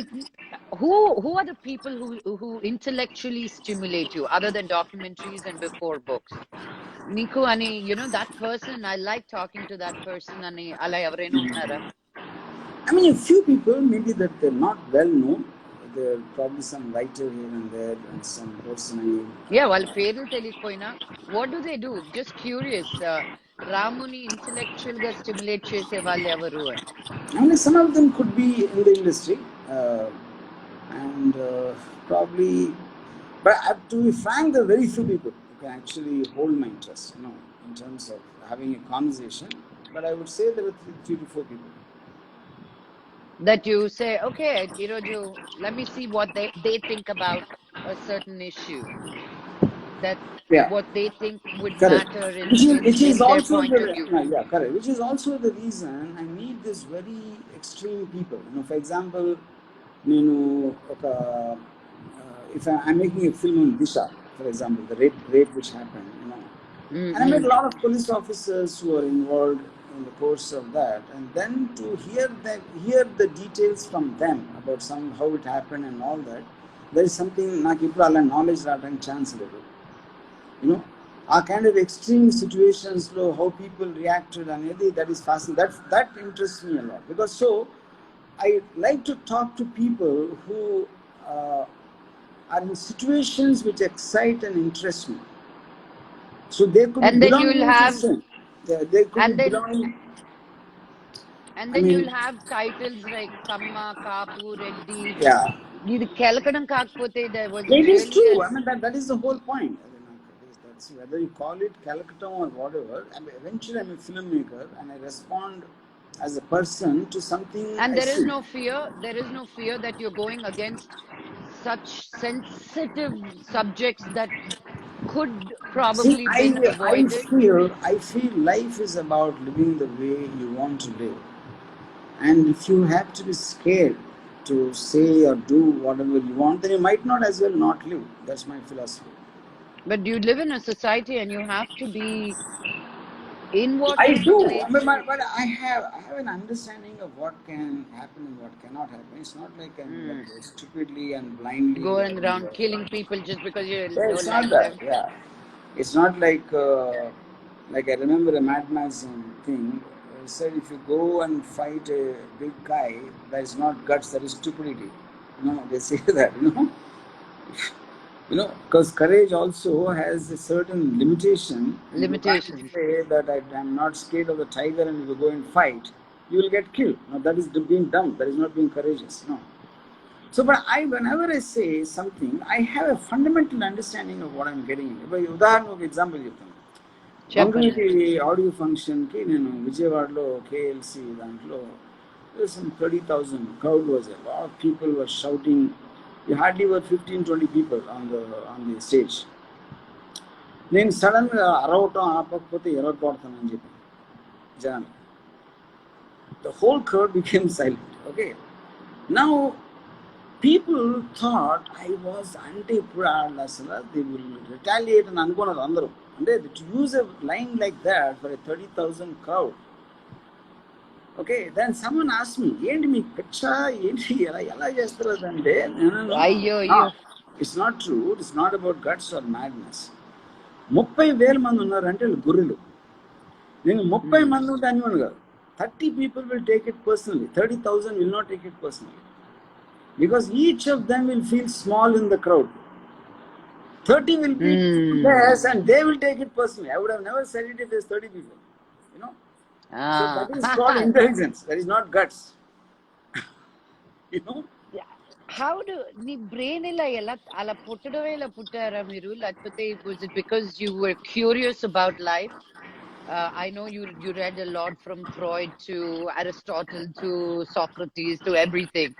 who are the people who intellectually stimulate you other than documentaries and before books? Niku ani, you know, that person, I like talking to that person ani ala evaraina unnara? I mean, a few people maybe that they're not well known. There probably some writer here and there and some person. Yeah, వాళ్ళ పేర్లు తెలియకపోయినా what do they do? Just curious. రాముని intellectual గా stimulate చేసే వాళ్ళు ఎవరు అని. I mean, some of them could be in the industry and probably, but to be frank, there are very few people who can actually hold my interest, you know, in terms of having a conversation. But I would say there were 3 to 4 people that you say, okay, Iroju, let me see what they think about a certain issue. That what they think would matter in their point of view. Yeah, correct. Which is also the reason I need this very extreme people. You know, for example, if I'm making a film on Disha, for example, the rape which happened, you know, and I met a lot of police officers who are involved in the course of that, and then to hear the details from them about how it happened and all that, there is something నాకు ఇప్పుడు అలా knowledge రావడానికి chance లేదు. You know, ఆ kind of extreme situations లో how people reacted అనేది that is fascinating. That interests me a lot, because so I like to talk to people who are in situations which excite and interest me. So they could and then you'll have they could be belonging. And then you'll have titles like Kamma, Kapu, Reddy. Yeah. ఇది కెలకడం కాకపోతే there was it really is true. I mean, that is the whole point. That's whether you call it Calcutta or whatever. I mean, eventually I'm a filmmaker and I respond as a person to something. And there is no fear. There is no fear that you're going against such sensitive subjects that could probably be avoided. I feel life is about living the way you want to live. And if you have to be scared to say or do whatever you want, then you might not as well not live. That's my philosophy. But you live in a society and you have to be in what I do. But I have an understanding of what can happen and what cannot happen. It's not like I'm like stupidly and blindly going around killing people just because you don't like them. Yeah. It's not like I remember a Mad Max thing. He said if you go and fight a big guy, that is not guts, that is stupidity. You know, they say that, you know. You know, because courage also has a certain limitation. Limitation. You say that I'm not scared of the tiger and if you go and fight, you will get killed. No, that is being dumb. That is not being courageous. No. So, but whenever I say something, I have a fundamental understanding of what I'm getting. Udaharanaki example చెప్తాను. Chappan. Mangalagiri audio ఫంక్షన్కి నేను విజయవాడలో కేఎల్సి దాంట్లో some 30,000 crowd was there. A lot of people were shouting. You hardly were 15-20 people on the stage. నేను సడన్గా అరవటం ఆపకపోతే ఎరగొడతానని చెప్పి జనాలు. The whole crowd became silent. Okay. Now people thought I was ఇప్పుడు అసలు they will retaliate అని అనుకున్నారు అందరూ. అంటే to use a line like that for a 30,000 crowd. Okay, then someone asked me, ఏంటి మీ పిచ్చ ఏంటి ఎలా చేస్తారు అంటే అయ్యో it's not true, it's not about guts or madness. 30,000 మంది ఉన్నారంటే గొర్రెలు. నేను 30 మంది ఉంటే అనివాను కాదు. 30 people will take it personally. 30,000 will not take it personally. Because each of them will feel small in the crowd. 30 will be less and they will take it personally. I would have never said it if there's 30 people. You know? So that is called intelligence. That is not guts. You know? How do నీ brain ఎలా అలా పుట్టడమే ఇలా పుట్టారా మీరు, లేకపోతే was it because you were curious about life? I know you read a lot from Freud to Aristotle to Socrates to everything.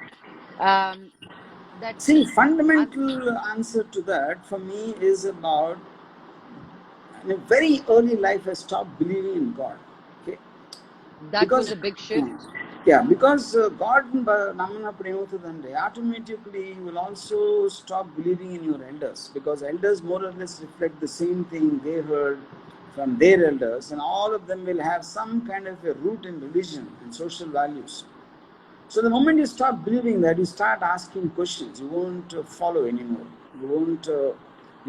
That See, fundamental answer to that for me is about in a very early life I stopped believing in God. Okay, that was a big shift. Yeah, because God namanappudu emavutundante automatically you will also stop believing in your elders, because elders more or less reflect the same thing they heard from their elders, and all of them will have some kind of a root in religion and social values. So the moment you stop believing that, you start asking questions. You won't follow anymore. You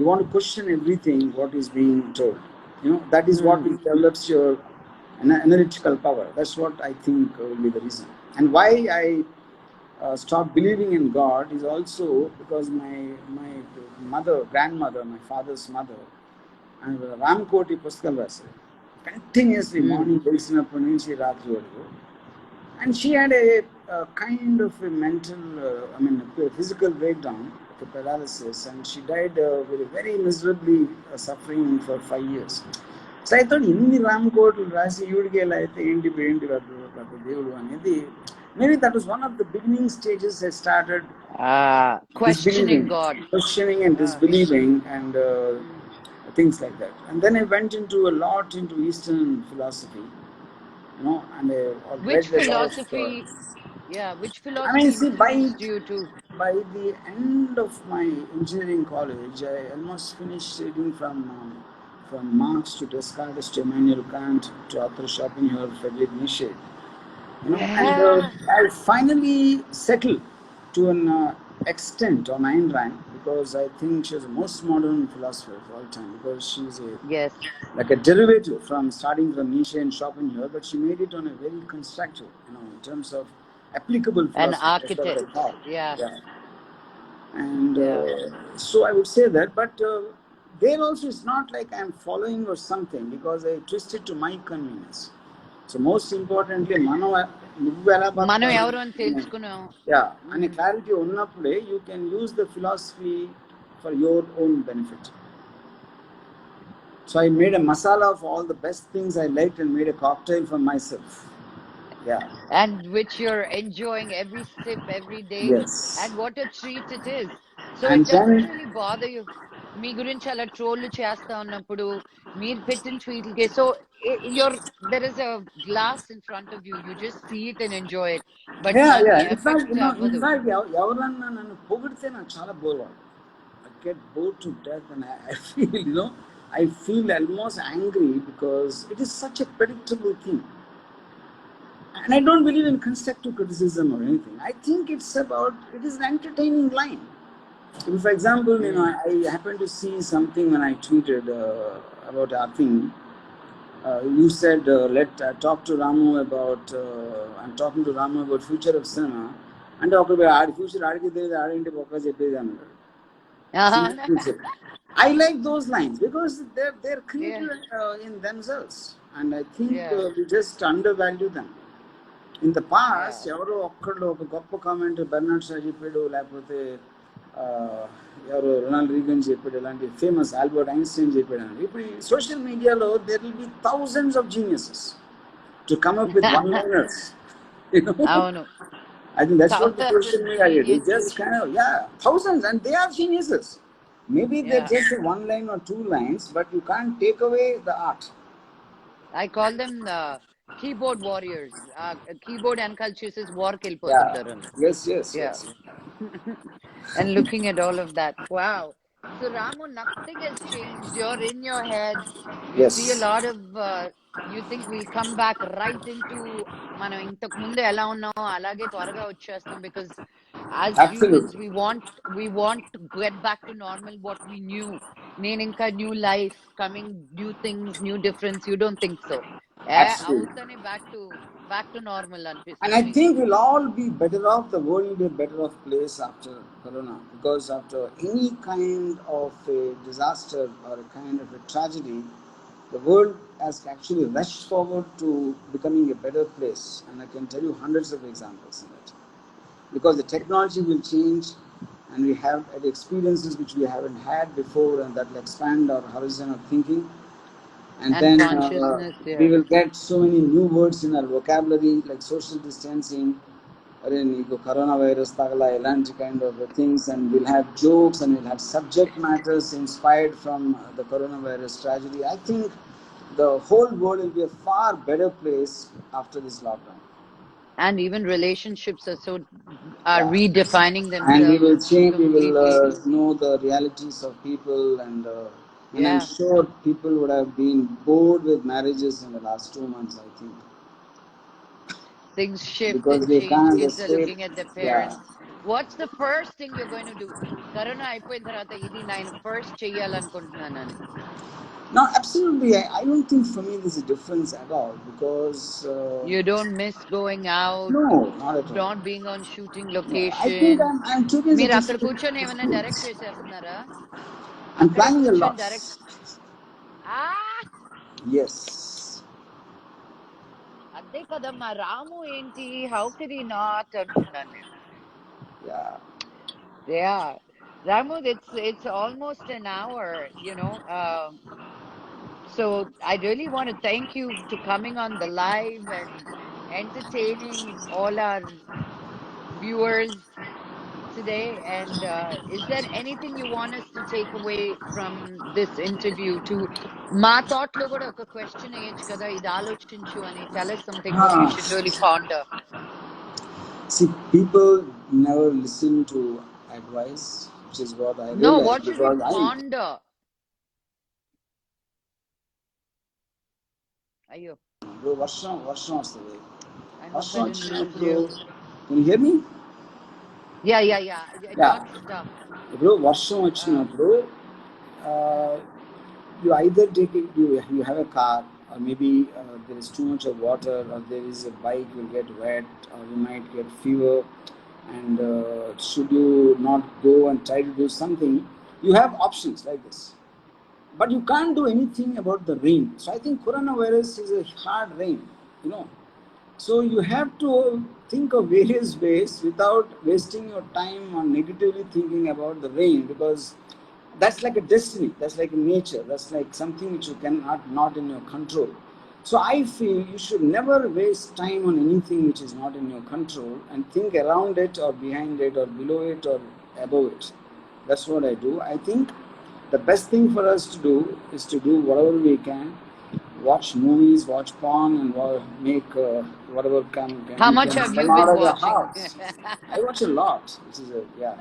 want to question everything what is being told. You know, that is what develops your analytical power. That's what I think will be the reason. And why I stopped believing in God is also because my grandmother, my father's mother, and Ramkoti Pustakal Rasa, continuously morning తెలిసినప్పటి నుంచి రాత్రి వరకు. And she had a kind of a mental, a physical breakdown, a paralysis, and she died very miserably, suffering for 5 years. So I thought, inni Ramkotlu rasi yudike ela aithe enti దేవుడు అనేది, maybe that was one of the beginning stages I started questioning God, questioning and disbelieving and things like that. And then I went into a lot into Eastern philosophy. You know, and which philosophy? Which philosophy influenced you to? By the end of my engineering college, I almost finished reading from Marx to Descartes to Immanuel Kant to Arthur Schopenhauer, Friedrich Nietzsche. You know, and I finally settled to an extent on Ayn Rand, because I think she's the most modern philosopher of all time, because she's like a derivative from starting from Nietzsche and Schopenhauer, but she made it on a very constructive, in terms of applicable philosophy. An architect. And so I would say that, but there also it's not like I'm following or something, because I twist it to my convenience. So most importantly, మనం ఎవరు అని తెలుసుకున్నాం. అనే clarity ఉన్నప్పుడే you can use the philosophy for your own benefit. So I made a masala of all the best things I liked and made a cocktail for myself. And which you're enjoying every sip every day. Yes. And what a treat it is. So and it doesn't really bother you. మీ గురించి అలా troll చేస్తా ఉన్నప్పుడు మీరు పెట్టిన ట్వీట్లకి, so there is a glass in front of you, you just see it and enjoy it, but in fact ఎవరన్నా నన్ను పొగిడితే నాకు చాలా bore. I get bored to death, and I feel almost angry, because it is such a predictable thing. And I don't believe in constructive criticism or anything. I think it is an entertaining line. If, for example, I happened to see something when I tweeted about our thing. You said, talk to Ramu about, I'm talking to Ramu about future of cinema. And future I like those lines, because they're creative in themselves. And I think we just undervalue them. In the past ఎవరో ఒక్కళ్ళు ఒక గొప్ప comment Bernard Shah చెప్పాడు, లేకపోతే ఎవరు Ronald Reagan చెప్పాడు, ఇలాంటి famous Albert Einstein చెప్పాడు అని. ఇప్పుడు సోషల్ మీడియాలో there will be thousands of geniuses to come up with one liners. అవును. I think that's what the Thousands social of media did. It geniuses. just kind of, yeah, thousands, and they are geniuses. Maybe they're Yeah. just one line or two lines, but you can't take away the art. I call them keyboard warriors. Keyboard and cultures war Yeah. kelpotuntaran. Yes, yes, Yeah. yes. And looking at all of that. Wow. So Ramu, nothing has changed. You're in your head. You see a Yes. lot of you think we'll come back right into మనం ఇంతకు ముందు ఎలా ఉన్నామో అలాగే త్వరగా వచ్చేస్తాం, because as humans Absolutely. we want to get back to normal what we knew. నేను ఇంకా new life coming, new things, new difference. You don't think so? Absolutely. అవుతానే back to normal And I అనిపిస్తుంది. think we'll all be better off, the world will be a better off place after Corona. Because after any kind of a disaster or a kind of a tragedy, the world has actually rushed forward to becoming a better place. And I can tell you hundreds of examples in it. Because the technology will change and we have experiences which we haven't had before, and that will expand our horizon of thinking. And And then consciousness, we yeah. will get so many new words in our vocabulary, like social distancing, అరే నీకు corona virus తగలా, ఇలాంటి kind of things, and will have jokes and will have subject matters inspired from the corona virus tragedy. I think the whole world will be a far better place after this lockdown. And even relationships are Yeah. redefining And we will themselves change, we will completely. know the realities of people, and I'm Yeah. sure people would have been bored with marriages in the last 2 months, I think, Things shift because and they change. can't Kids are escape. looking at their Yeah. parents. What's the first thing you're going to do? Corona అయిపోయిన తర్వాత ఇది నేను first చెయ్యాలనుకుంటున్నానని. No, absolutely. I don't think for me there's a difference at all, because You don't miss going out, no, not at all. not being on shooting No, I think location. I'm taking a మీరు అక్కడ different కూర్చొని ఏమైనా direct experience. చేసేస్తున్నారా? I'm అక్కడే planning a కూర్చొని lot. Direct. Yes. అదే కదమ్మా రాము ఏంటి, how can he not అంటున్నాను నేను. Yeah. Yeah, Ramu, it's almost an hour, so I really want to thank you to coming on the live and entertaining all our viewers today. And is there anything you want us to take away from this interview? To మా thought లో కూడా ఒక question వేయచ్చు కదా, ఇది ఆలోచించు అని. Tell us something what we should really ponder. See, people never listen to advice, which is what I No, realized, what should we because ponder? అయ్యో, ఇప్పుడు వర్షం వస్తుంది. I hope వర్షం I didn't lose వచ్చినప్పుడు, you. can you hear me? Yeah. Yeah. Gone stuck. ఇప్పుడు వర్షం వచ్చినప్పుడు, you either take it, you have a car, or maybe there is too much of water, or there is a bike will get wet, or you might get fever, and should you not go and try to do something, you have options like this, but you can't do anything about the rain. So I think coronavirus is a hard rain, you know. So you have to think of various ways without wasting your time on negatively thinking about the rain, because that's like a destiny, that's like nature, that's like something which you cannot, not in your control. So I feel you should never waste time on anything which is not in your control, and think around it or behind it or below it or above it. That's what I do. I think the best thing for us to do is to do whatever we can, watch movies, watch porn, and make whatever How you much can have you come out been of your watching? house. I watch a lot, which is a, yeah.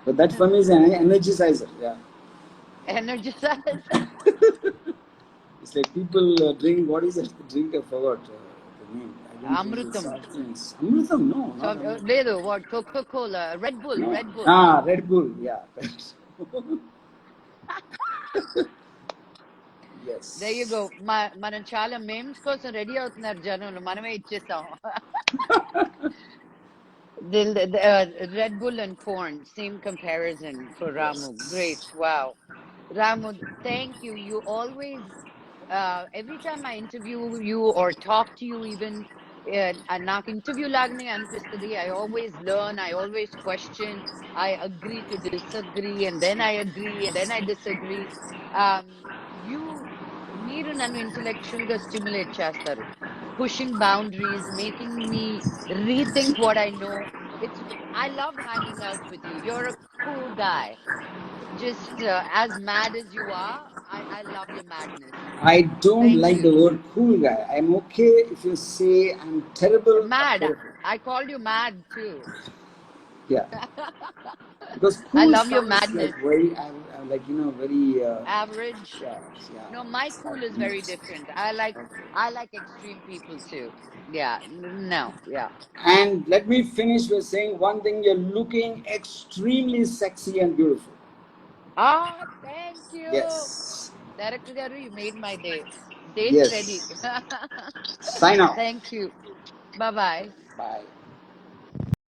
But that for me is an energizer. Yeah. Energizers. It's like people drink, what is that drink? I forgot the name. I don't drink the Amrutam. soft drinks. Amrutam? No, So, not Amrutam. లేదు, what? Coca-Cola, Red Bull, No. Red Bull. Red Bull. Yeah. Yes. There you go. మనం చాలా memes కోసం ready అవుతున్నారు జనులు, మనమే ఇచ్చేస్తాం. Red Bull and porn, same comparison for Ramu. Great. Yes. Wow. Ramu, thank you. You always, every time I interview you or talk to you even, నాకు interview లాగానే అనిపిస్తుంది. I always learn, I always question, I agree to disagree, and then I agree, and then I disagree. um, you మీరు నన్ను intellectual గా stimulate చేస్తారు, pushing boundaries, making me rethink what I know. it's I love hanging out with you. You're a cool guy, just as mad as you are. I love your madness. I don't Thank like you. the word cool guy. I'm okay if you say I'm terrible or Mad. terrible. I called you mad too. Yeah, because I cool love your sounds like madness. very, very, Average. yeah, yeah. No, my It's cool like is very mixed. different. I like extreme people too. Yeah. No. Yeah. And let me finish with saying one thing: you're looking extremely sexy and beautiful. Ah, thank you. Yes, Director Garu, you made my day. Date's ready. yes. Sign off. Thank you. Bye bye. Bye.